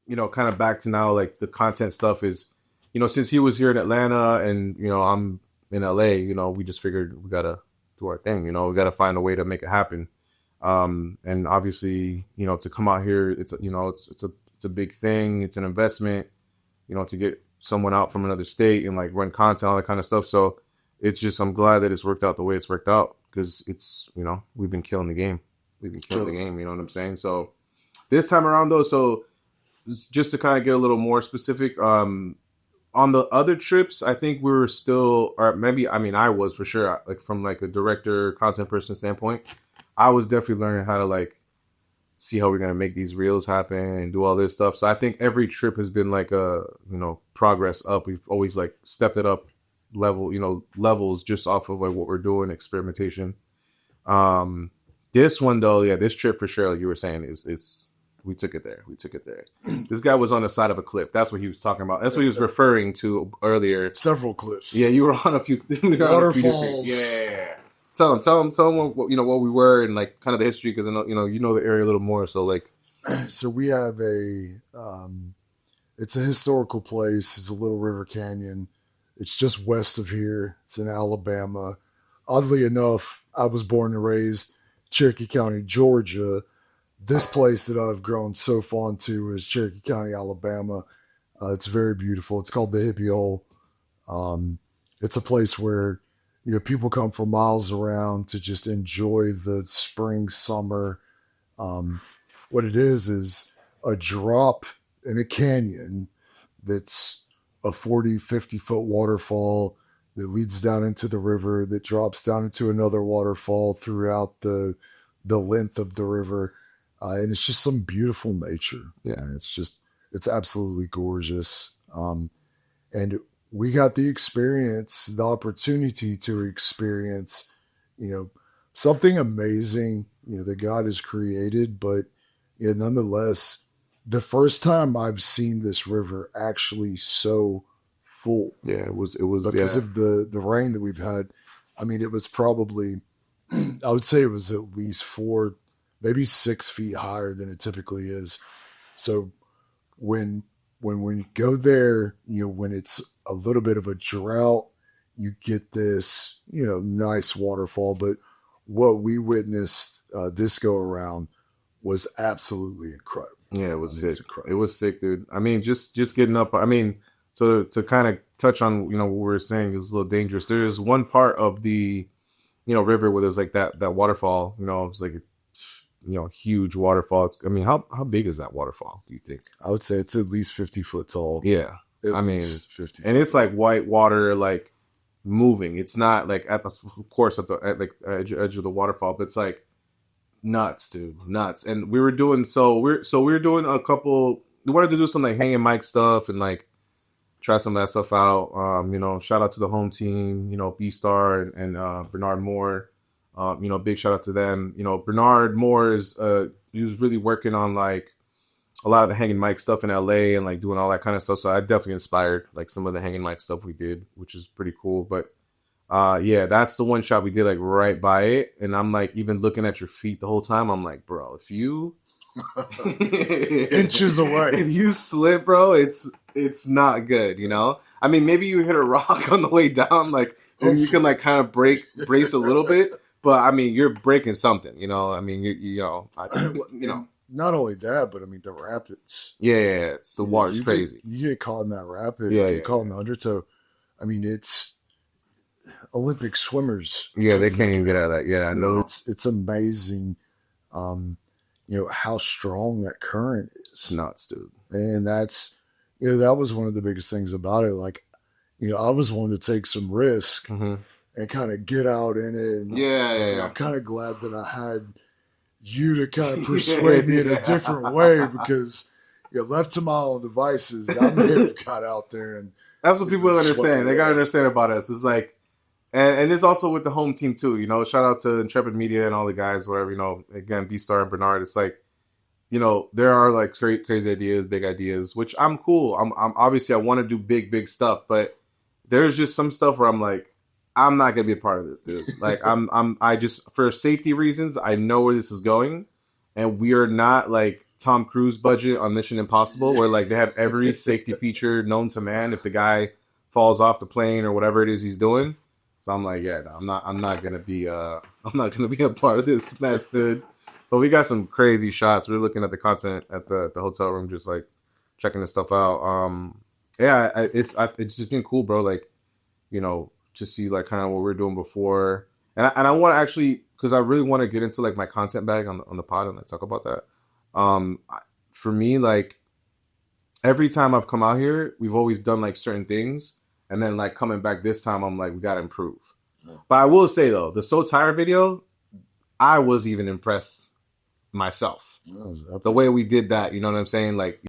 kind of back to now, like the content stuff is, since he was here in Atlanta and, I'm in LA, we just figured we got to do our thing, we got to find a way to make it happen. And obviously, to come out here, it's a big thing. It's an investment, to get someone out from another state and like run content, all that kind of stuff. So it's just, I'm glad that it's worked out the way it's worked out because it's, we've been killing the game. We've been killing the game. You know what I'm saying? So this time around though, so just to kind of get a little more specific, on the other trips, I think we were still, or maybe, I was for sure, like from like a director, content person standpoint, I was definitely learning how to like see how we're going to make these reels happen and do all this stuff. So I think every trip has been like a, progress up. We've always like stepped it up levels just off of like what we're doing, experimentation. This one though, this trip for sure, like you were saying, is we took it there. This guy was on the side of a cliff. That's what he was talking about. That's what he was referring to earlier. Several cliffs. Yeah, you were on a few waterfalls. Yeah. Tell him what what we were and like kind of the history because I know you know the area a little more. So like, so we have it's a historical place. It's a little river canyon. It's just west of here. It's in Alabama. Oddly enough, I was born and raised Cherokee County, Georgia. This place that I've grown so fond to is Cherokee County, Alabama. It's very beautiful. It's called the Hippie Hole. It's a place where people come from miles around to just enjoy the spring, summer. What it is a drop in a canyon that's a 40, 50-foot waterfall that leads down into the river, that drops down into another waterfall throughout the length of the river. And it's just some beautiful nature. Yeah, it's absolutely gorgeous. And we got the opportunity to experience, something amazing, that God has created. But nonetheless, the first time I've seen this river actually so full. Yeah, it was because of the rain that we've had. It was probably, I would say it was at least 4, maybe 6 feet higher than it typically is. So when you go there, when it's a little bit of a drought, you get this, nice waterfall. But what we witnessed this go around was absolutely incredible. Yeah, it was sick. It was sick, dude. Just getting up. So to kind of touch on, what we were saying is a little dangerous. There's one part of the, river where there's like that waterfall, it's like huge waterfall. How big is that waterfall, do you think? I would say it's at least 50 foot tall. Yeah. It's 50. And it's like white water, like moving. It's not like at the edge of the waterfall, but it's like nuts, dude, nuts. And we were doing, a couple, we wanted to do some like hanging mic stuff and like try some of that stuff out. Shout out to the home team, B-Star and Bernard Moore. Big shout out to them. Bernard Moore he was really working on like a lot of the hanging mic stuff in LA and like doing all that kind of stuff. So I definitely inspired like some of the hanging mic stuff we did, which is pretty cool. But that's the one shot we did like right by it. And I'm like even looking at your feet the whole time. I'm like, bro, if you inches away, if you slip, bro, it's not good, maybe you hit a rock on the way down, like maybe you can like kind of brace a little bit. But you're breaking something, Not only that, but the rapids. Yeah, it's the water. It's crazy. You get caught in that rapid. Yeah, you caught in the undertow. It's Olympic swimmers. Yeah, they can't even get out of that. Yeah, I know. It's amazing, how strong that current is. It's nuts, dude. And that's, that was one of the biggest things about it. Like, I was willing to take some risk. Mm-hmm. And kind of get out in it. And I'm kind of glad that I had you to kind of persuade me in a different way because left to my own devices, I may have got out there. And that's what people understand. They got to understand about us. It's like, and it's also with the home team too. Shout out to Intrepid Media and all the guys, whatever. Again, B-Star and Bernard. It's like, there are like crazy ideas, big ideas, which I'm cool. I'm obviously I want to do big stuff, but there's just some stuff where I'm like, I'm not gonna be a part of this, dude. Like I just for safety reasons, I know where this is going, and we are not like Tom Cruise budget on Mission Impossible, where like they have every safety feature known to man if the guy falls off the plane or whatever it is he's doing. So I'm like, yeah, no, I'm not gonna be I'm not gonna be a part of this mess, dude. But we got some crazy shots. We're looking at the content at the hotel room, just like checking this stuff out. Yeah, it's just been cool, bro. Like, you know, to see like kind of what we are doing before, and I want to actually, because I really want to get into like my content bag on the pod and like talk about that. For me, like every time I've come out here, we've always done like certain things, and then like coming back this time, I'm like, we gotta improve. Yeah. But I will say though, the So Tired video, I was even impressed myself. The way we did that, you know what I'm saying? Like